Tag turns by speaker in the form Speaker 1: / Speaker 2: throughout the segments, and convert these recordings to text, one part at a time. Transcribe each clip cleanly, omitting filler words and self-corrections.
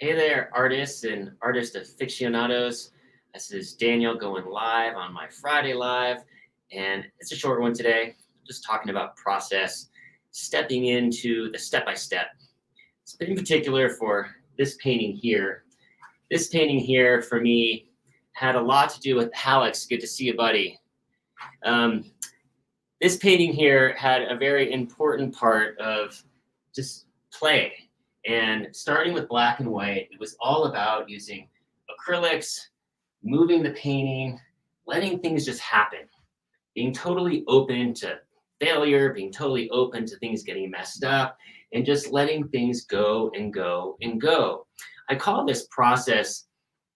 Speaker 1: Hey there, artists and artist aficionados. This is Daniel going live on my Friday Live, and it's a short one today. Just talking about process, stepping into the step by step. In particular for this painting here. This painting here for me had a lot to do with Alex. Good to see you, buddy. Um, this painting here had a very important part of just play. And starting with black and white, it was all about using acrylics, moving the painting, letting things just happen, being totally open to failure, being totally open to things getting messed up, and just letting things go and go and go. I call this process,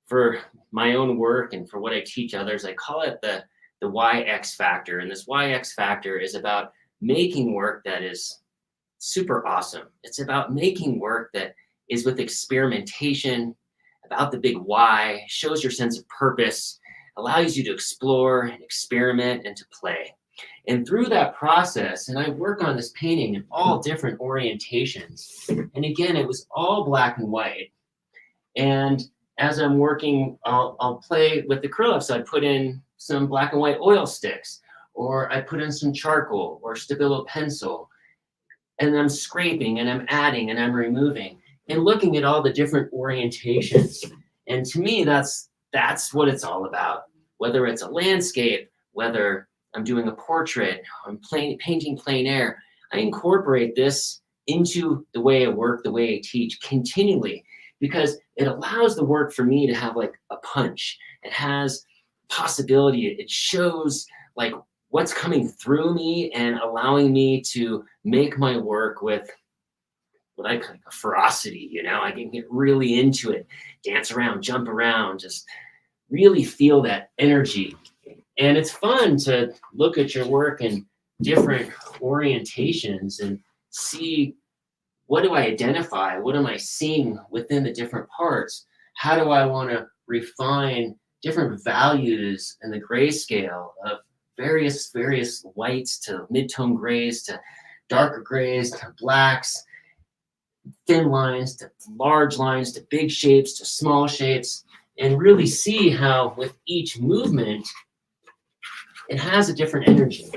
Speaker 1: for my own work and for what I teach others, I call it the YX factor. And this YX factor is about making work that is super awesome. It's about making work that is with experimentation, about the big why, shows your sense of purpose, allows you to explore and experiment and to play. And through that process, and I work on this painting in all different orientations. And again, it was all black and white. And as I'm working, I'll play with acrylics. I put in some black and white oil sticks, or I put in some charcoal or Stabilo pencil, and I'm scraping and I'm adding and I'm removing and looking at all the different orientations. And to me, that's what it's all about. Whether it's a landscape, whether I'm doing a portrait, I'm painting plein air, I incorporate this into the way I work, the way I teach continually, because it allows the work for me to have like a punch. It has possibility. It shows like what's coming through me and allowing me to make my work with what I call a ferocity. I can get really into it, dance around, jump around, just really feel that energy. And it's fun to look at your work in different orientations and see, what do I identify? What am I seeing within the different parts? How do I want to refine different values in the grayscale of various whites to mid-tone grays to darker grays to blacks, thin lines to large lines to big shapes to small shapes, and really see how with each movement it has a different energy.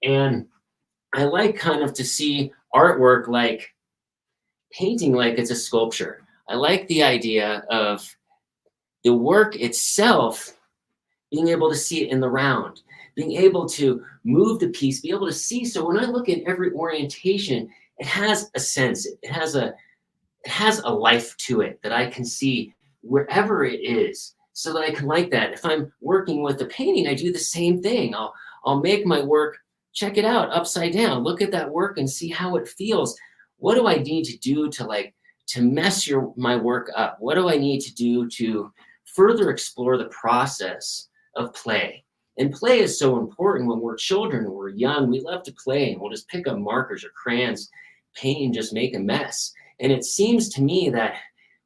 Speaker 1: And I like kind of to see artwork like painting like it's a sculpture. I like the idea of the work itself, being able to see it in the round, being able to move the piece, be able to see. So when I look at every orientation, it has a sense. It has a life to it that I can see wherever it is, so that I can like that. If I'm working with a painting, I do the same thing. I'll make my work, check it out upside down, look at that work and see how it feels. What do I need to do to mess my work up? What do I need to do to further explore the process of play? And play is so important when we're children, when we're young. We love to play, and we'll just pick up markers or crayons, paint, and just make a mess. And it seems to me that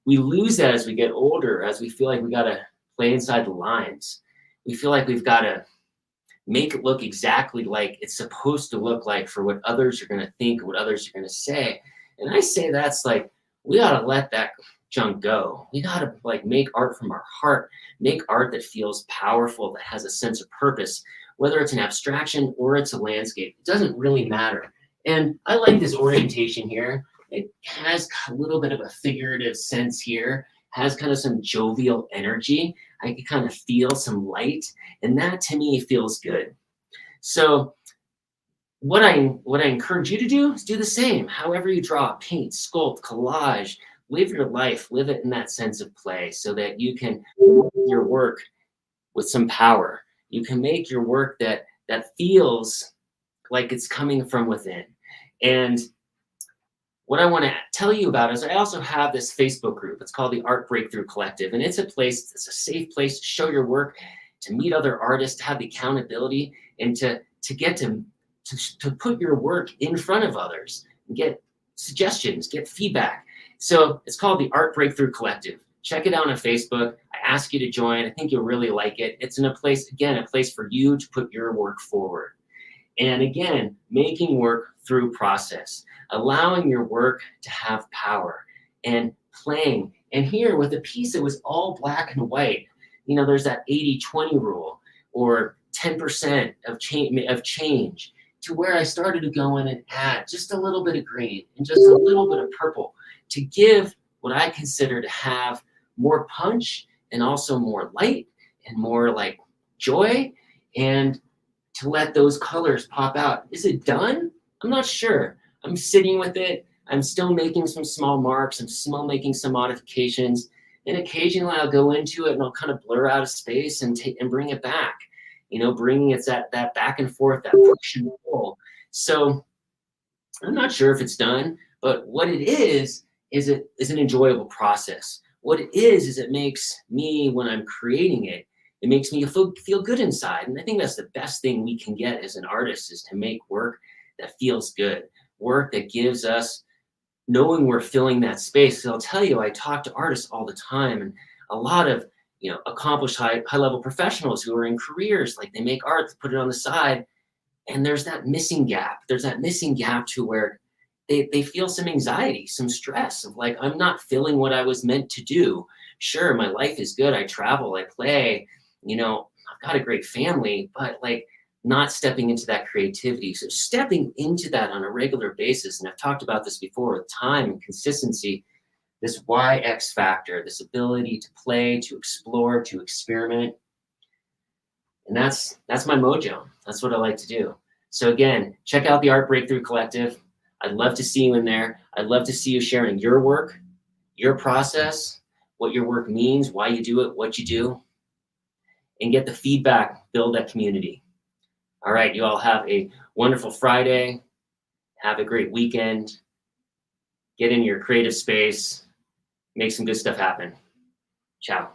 Speaker 1: we lose that as we get older, as we feel like we got to play inside the lines. We feel like we've got to make it look exactly like it's supposed to look like for what others are going to think, what others are going to say. And I say that's like, we got to let that junk go. We got to like make art from our heart, make art that feels powerful, that has a sense of purpose, whether it's an abstraction or it's a landscape. It doesn't really matter. And I like this orientation here. It has a little bit of a figurative sense here, has kind of some jovial energy. I can kind of feel some light, and that to me feels good. So what I encourage you to do is do the same. However you draw, paint, sculpt, collage, live your life, live it in that sense of play, so that you can make your work with some power. You can make your work that feels like it's coming from within. And what I want to tell you about is I also have this Facebook group. It's called the Art Breakthrough Collective, and it's a safe place to show your work, to meet other artists, to have the accountability, and to get to put your work in front of others and get suggestions, get feedback. So it's called the Art Breakthrough Collective. Check it out on Facebook. I ask you to join. I think you'll really like it. It's in a place for you to put your work forward. And again, making work through process, allowing your work to have power, and playing And here with a piece that was all black and white, there's that 80-20 rule, or 10% of change, to where I started to go in and add just a little bit of green and just a little bit of purple to give what I consider to have more punch and also more light and more like joy, and to let those colors pop out. Is it done? I'm not sure. I'm sitting with it. I'm still making some small marks. I'm still making some modifications. And occasionally I'll go into it and I'll kind of blur out a space and bring it back. Bringing it that back and forth, that push and pull. So I'm not sure if it's done, but what it is it is an enjoyable process. What it is it makes me, when I'm creating it, it makes me feel good inside. And I think that's the best thing we can get as an artist, is to make work that feels good, work that gives us knowing we're filling that space. So I'll tell you, I talk to artists all the time, and a lot of accomplished high level professionals who are in careers, like they make art, put it on the side, and there's that missing gap. There's that missing gap to where they feel some anxiety, some stress of like, I'm not feeling what I was meant to do. Sure, my life is good. I travel, I play, I've got a great family, but like not stepping into that creativity. So stepping into that on a regular basis, and I've talked about this before with time and consistency, this YX factor, this ability to play, to explore, to experiment. And that's my mojo. That's what I like to do. So again, check out the Art Breakthrough Collective. I'd love to see you in there. I'd love to see you sharing your work, your process, what your work means, why you do it, what you do, and get the feedback, build that community. All right, you all have a wonderful Friday. Have a great weekend. Get in your creative space. Make some good stuff happen. Ciao.